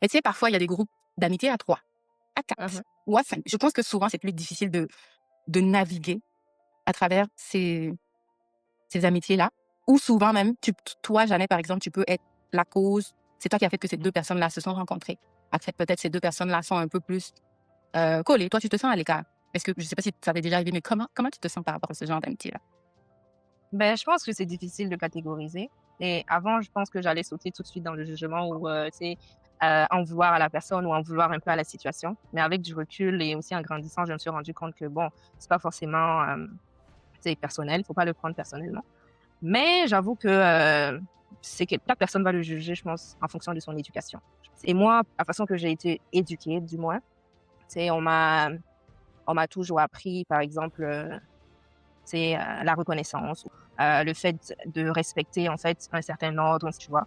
Et tu sais, parfois, il y a des groupes d'amitié à 3, à Mmh. 4 ou à 5. Je pense que souvent, c'est plus difficile de naviguer à travers ces amitiés-là. Ou souvent même, toi, jamais, par exemple, tu peux être la cause. C'est toi qui as fait que ces 2 personnes-là se sont rencontrées. Après, peut-être ces 2 personnes-là sont un peu plus collées. Toi, tu te sens à l'écart. Est-ce que je sais pas si ça t'est déjà arrivé, mais comment tu te sens par rapport à ce genre d'amitié-là? Ben, je pense que c'est difficile de catégoriser et avant, je pense que j'allais sauter tout de suite dans le jugement ou, tu sais, en vouloir à la personne ou en vouloir un peu à la situation. Mais avec du recul et aussi en grandissant, je me suis rendu compte que bon, c'est pas forcément, tu sais, personnel, faut pas le prendre personnellement. Mais j'avoue que, c'est que chaque personne va le juger, je pense, en fonction de son éducation. Et moi, la façon que j'ai été éduquée, du moins, tu sais, on m'a toujours appris, par exemple, c'est, la reconnaissance, le fait de respecter, en fait, un certain ordre, tu vois?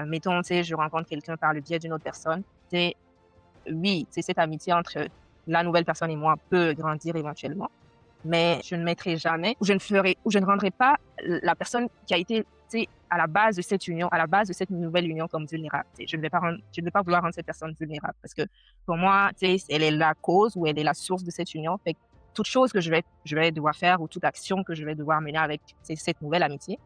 Mettons, tu sais, je rencontre quelqu'un par le biais d'une autre personne, tu sais, oui, c'est cette amitié entre la nouvelle personne et moi peut grandir éventuellement, mais je ne mettrai jamais ou je ne ferai ou je ne rendrai pas la personne qui a été, tu sais, à la base de cette union, à la base de cette nouvelle union comme vulnérable. Tu sais, je ne vais pas vouloir rendre cette personne vulnérable parce que pour moi, tu sais, elle est la cause ou elle est la source de cette union. Fait que toute chose que je vais devoir faire ou toute action que je vais devoir mener avec, tu sais, cette nouvelle amitié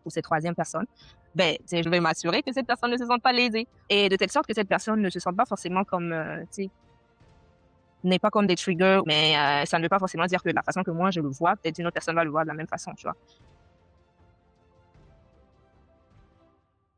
ou cette troisième personne, ben, tu sais, je vais m'assurer que cette personne ne se sente pas lésée et de telle sorte que cette personne ne se sente pas forcément comme, tu sais, n'est pas comme des triggers, mais ça ne veut pas forcément dire que la façon que moi je le vois, peut-être une autre personne va le voir de la même façon, tu vois?